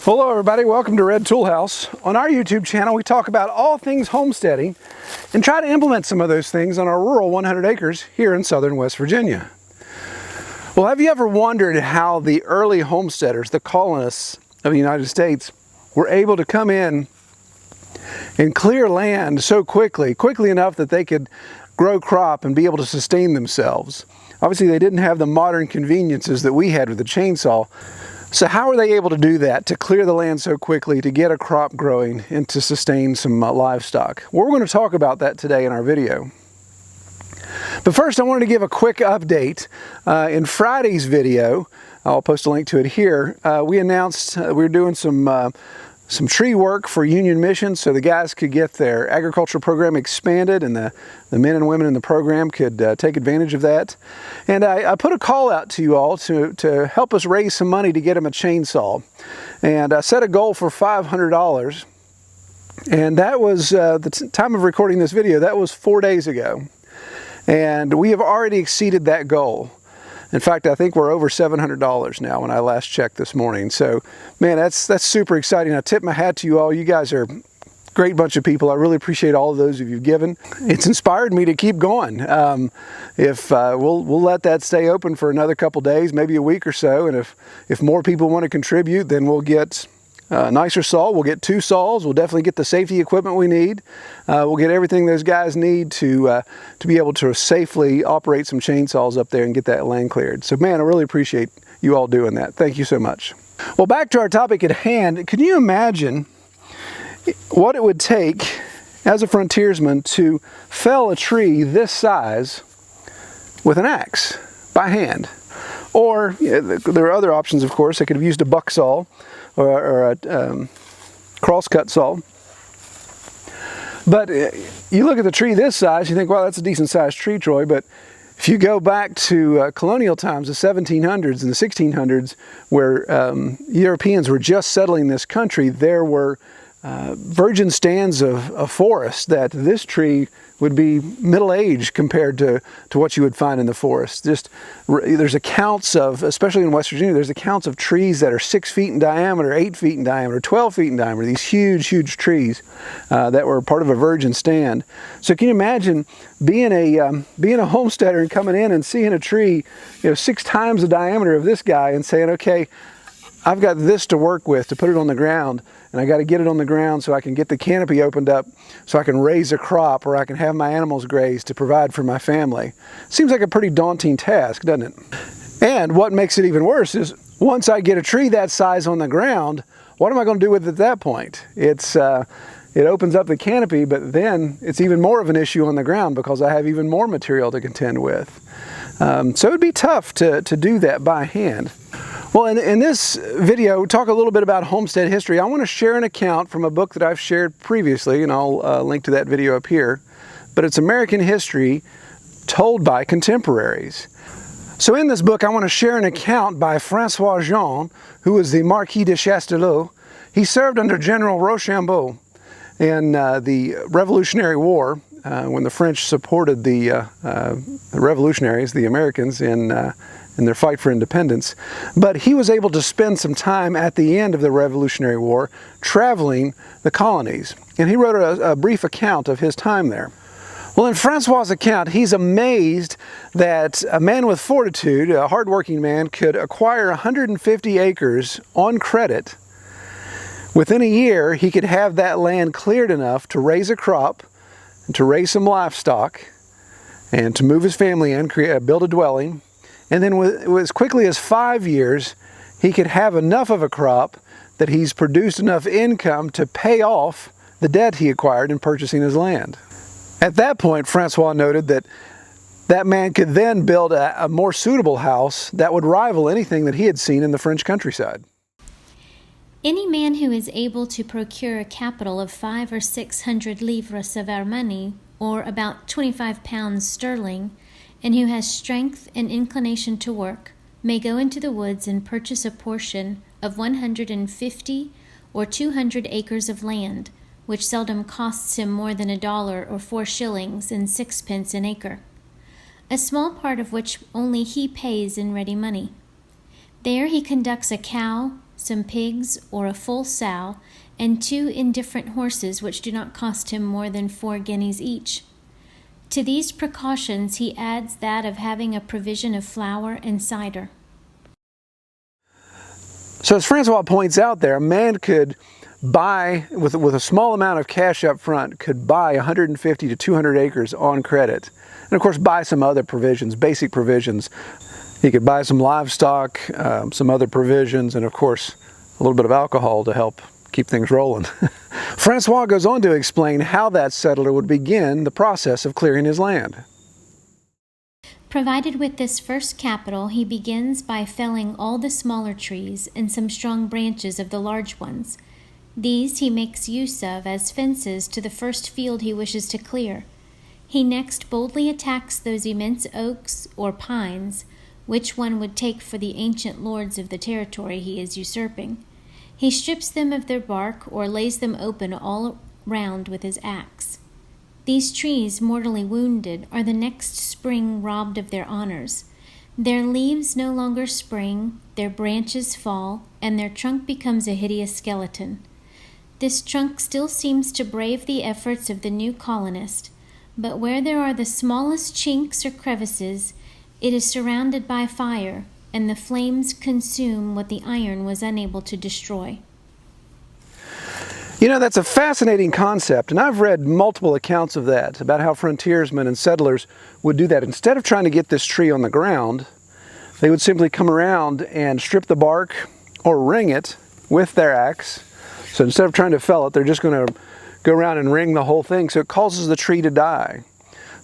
Hello everybody, welcome to Red Tool House. On our YouTube channel we talk about all things homesteading and try to implement some of those things on our rural 100 acres here in southern West Virginia. Well, have you ever wondered how the early homesteaders, the colonists of the United States, were able to come in and clear land so quickly enough that they could grow crop and be able to sustain themselves? Obviously they didn't have the modern conveniences that we had with the chainsaw. So how are they able to do that, to clear the land so quickly, to get a crop growing, and to sustain some livestock? Well, we're going to talk about that today in our video. But first I wanted to give a quick update. In Friday's video, I'll post a link to it here, we announced we were doing some tree work for Union Mission so the guys could get their agricultural program expanded and the men and women in the program could take advantage of that. And I put a call out to you all to help us raise some money to get them a chainsaw. And I set a goal for $500. And that was, the time of recording this video, that was 4 days ago. And we have already exceeded that goal. In fact, I think we're over $700 now when I last checked this morning. So, man, that's super exciting. I tip my hat to you all. You guys are a great bunch of people. I really appreciate all of those of you given. It's inspired me to keep going. We'll let that stay open for another couple days, maybe a week or so. And if more people want to contribute, then we'll get a nicer saw. We'll get 2 saws. We'll definitely get the safety equipment we need. We'll get everything those guys need to be able to safely operate some chainsaws up there and get that land cleared. So man, I really appreciate you all doing that. Thank you so much. Well, back to our topic at hand. Can you imagine what it would take as a frontiersman to fell a tree this size with an axe by hand? Or there are other options, of course. I could have used a buck saw or a crosscut saw. But you look at the tree this size, you think, well, that's a decent sized tree, Troy. But if you go back to colonial times, the 1700s and the 1600s, where Europeans were just settling this country, there were virgin stands of forest that this tree would be middle-aged compared to what you would find in the forest. There's accounts of, especially in West Virginia, there's accounts of trees that are 6 feet in diameter, 8 feet in diameter, 12 feet in diameter, these huge trees that were part of a virgin stand. So can you imagine being a homesteader and coming in and seeing a tree 6 times the diameter of this guy and saying, okay, I've got this to work with to put it on the ground, and I got to get it on the ground so I can get the canopy opened up so I can raise a crop or I can have my animals graze to provide for my family. Seems like a pretty daunting task, doesn't it? And what makes it even worse is once I get a tree that size on the ground, what am I going to do with it at that point? It opens up the canopy, but then it's even more of an issue on the ground because I have even more material to contend with. So it'd be tough to do that by hand. Well, in this video, talk a little bit about homestead history. I want to share an account from a book that I've shared previously, and I'll link to that video up here. But it's American history told by contemporaries. So in this book, I want to share an account by Francois Jean, who was the Marquis de Chastellux. He served under General Rochambeau in the Revolutionary War, when the French supported the revolutionaries, the Americans, in their fight for independence. But he was able to spend some time at the end of the Revolutionary War traveling the colonies. And he wrote a brief account of his time there. Well, in Francois' account, he's amazed that a man with fortitude, a hardworking man, could acquire 150 acres on credit. Within a year, he could have that land cleared enough to raise a crop, and to raise some livestock, and to move his family in, build a dwelling. And then with as quickly as 5 years, he could have enough of a crop that he's produced enough income to pay off the debt he acquired in purchasing his land. At that point, Francois noted that man could then build a more suitable house that would rival anything that he had seen in the French countryside. Any man who is able to procure a capital of 500 or 600 livres of our money, or about 25 pounds sterling, and who has strength and inclination to work, may go into the woods and purchase a portion of 150 or 200 acres of land, which seldom costs him more than $1 or 4 shillings and 6 pence an acre, a small part of which only he pays in ready money. There he conducts a cow, some pigs or a full sow, and 2 indifferent horses which do not cost him more than 4 guineas each. To these precautions he adds that of having a provision of flour and cider. So as Francois points out there, a man could buy, with a small amount of cash up front, could buy 150 to 200 acres on credit. And of course buy some other provisions, basic provisions. He could buy some livestock, some other provisions, and of course a little bit of alcohol to help keep things rolling. Francois goes on to explain how that settler would begin the process of clearing his land. Provided with this first capital, he begins by felling all the smaller trees and some strong branches of the large ones. These he makes use of as fences to the first field he wishes to clear. He next boldly attacks those immense oaks or pines, which one would take for the ancient lords of the territory he is usurping. He strips them of their bark or lays them open all round with his axe. These trees, mortally wounded, are the next spring robbed of their honors. Their leaves no longer spring, their branches fall, and their trunk becomes a hideous skeleton. This trunk still seems to brave the efforts of the new colonist, but where there are the smallest chinks or crevices, it is surrounded by fire, and the flames consume what the iron was unable to destroy. You know, that's a fascinating concept, and I've read multiple accounts of that, about how frontiersmen and settlers would do that. Instead of trying to get this tree on the ground, they would simply come around and strip the bark or ring it with their axe. So instead of trying to fell it, they're just going to go around and ring the whole thing, so it causes the tree to die.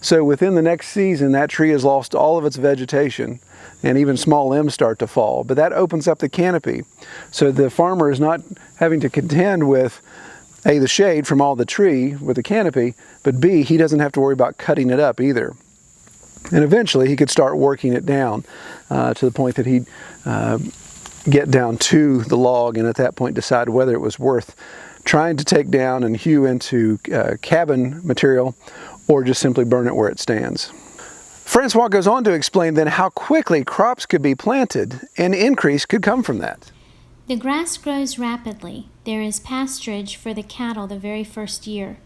So within the next season, that tree has lost all of its vegetation, and even small limbs start to fall. But that opens up the canopy, so the farmer is not having to contend with A, the shade from all the tree with the canopy, but B, he doesn't have to worry about cutting it up either. And eventually he could start working it down to the point that he'd get down to the log, and at that point decide whether it was worth trying to take down and hew into cabin material, or just simply burn it where it stands. Francois goes on to explain then how quickly crops could be planted and increase could come from that. The grass grows rapidly. There is pasturage for the cattle the very first year,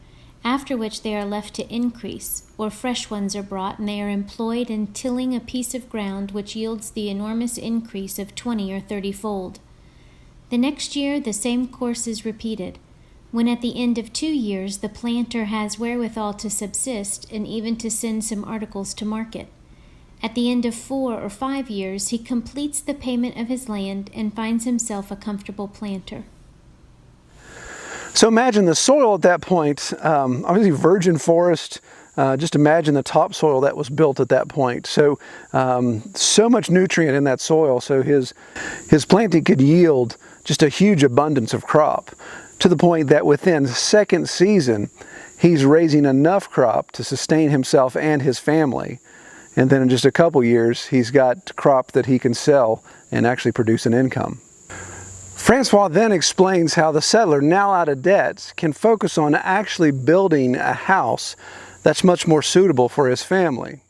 after which they are left to increase, or fresh ones are brought and they are employed in tilling a piece of ground which yields the enormous increase of 20 or 30-fold. The next year the same course is repeated, when at the end of 2 years the planter has wherewithal to subsist and even to send some articles to market. At the end of 4 or 5 years he completes the payment of his land and finds himself a comfortable planter. So imagine the soil at that point, obviously virgin forest. Just imagine the topsoil that was built at that point. So much nutrient in that soil, so his planting could yield just a huge abundance of crop, to the point that within the second season he's raising enough crop to sustain himself and his family. And then in just a couple years he's got crop that he can sell and actually produce an income. Francois then explains how the settler, now out of debt, can focus on actually building a house that's much more suitable for his family.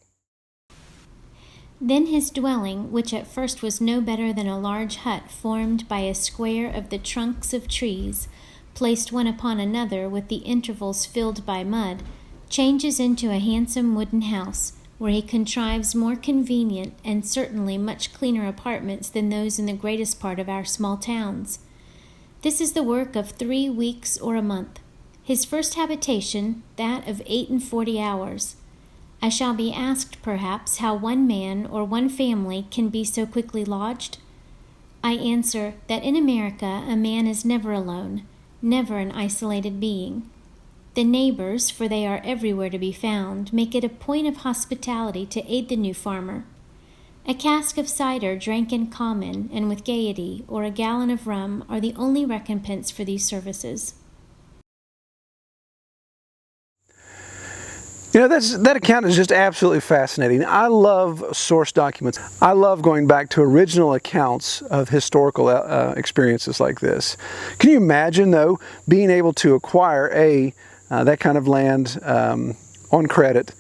Then his dwelling, which at first was no better than a large hut formed by a square of the trunks of trees, placed one upon another with the intervals filled by mud, changes into a handsome wooden house, where he contrives more convenient and certainly much cleaner apartments than those in the greatest part of our small towns. This is the work of 3 weeks or a month. His first habitation, that of 48 hours. I shall be asked, perhaps, how one man or one family can be so quickly lodged? I answer that in America a man is never alone, never an isolated being. The neighbors, for they are everywhere to be found, make it a point of hospitality to aid the new farmer. A cask of cider drank in common and with gaiety, or a gallon of rum, are the only recompense for these services. You know, that account is just absolutely fascinating. I love source documents. I love going back to original accounts of historical experiences like this. Can you imagine, though, being able to acquire that kind of land on credit,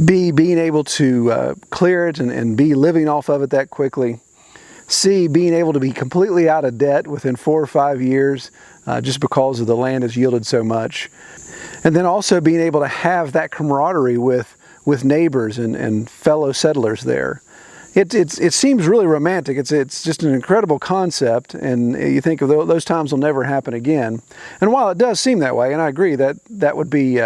B, being able to clear it and B, living off of it that quickly? C, being able to be completely out of debt within 4 or 5 years just because of the land has yielded so much. And then also being able to have that camaraderie with neighbors and fellow settlers there. It seems really romantic. It's just an incredible concept, and you think of those times will never happen again. And while it does seem that way, and I agree that would be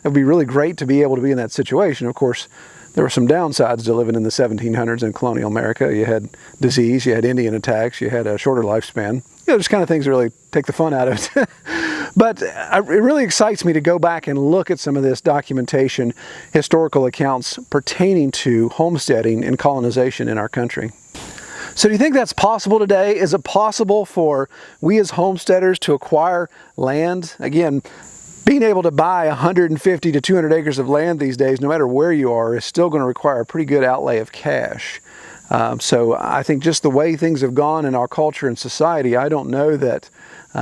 really great to be able to be in that situation. Of course, there were some downsides to living in the 1700s in colonial America. You had disease, you had Indian attacks, you had a shorter lifespan. Just kind of things that really take the fun out of it. But it really excites me to go back and look at some of this documentation, historical accounts pertaining to homesteading and colonization in our country. So do you think that's possible today? Is it possible for we as homesteaders to acquire land? Again, being able to buy 150 to 200 acres of land these days, no matter where you are, is still going to require a pretty good outlay of cash. So I think just the way things have gone in our culture and society, I don't know that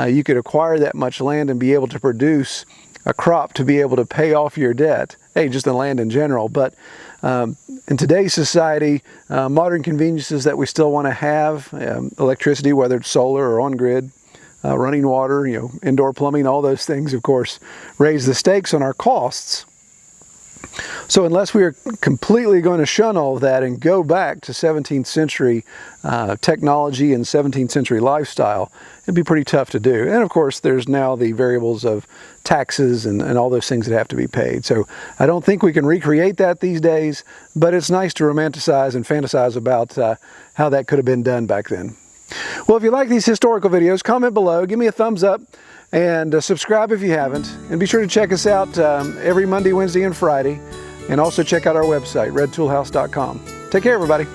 you could acquire that much land and be able to produce a crop to be able to pay off your debt. Hey, just the land in general. But in today's society, modern conveniences that we still want to have, electricity, whether it's solar or on-grid, running water, indoor plumbing, all those things, of course, raise the stakes on our costs. So unless we are completely going to shun all of that and go back to 17th century technology and 17th century lifestyle, it'd be pretty tough to do. And of course, there's now the variables of taxes and all those things that have to be paid. So I don't think we can recreate that these days, but it's nice to romanticize and fantasize about how that could have been done back then. Well, if you like these historical videos, comment below, give me a thumbs up, and subscribe if you haven't. And be sure to check us out every Monday, Wednesday, and Friday. And also check out our website, redtoolhouse.com. Take care, everybody.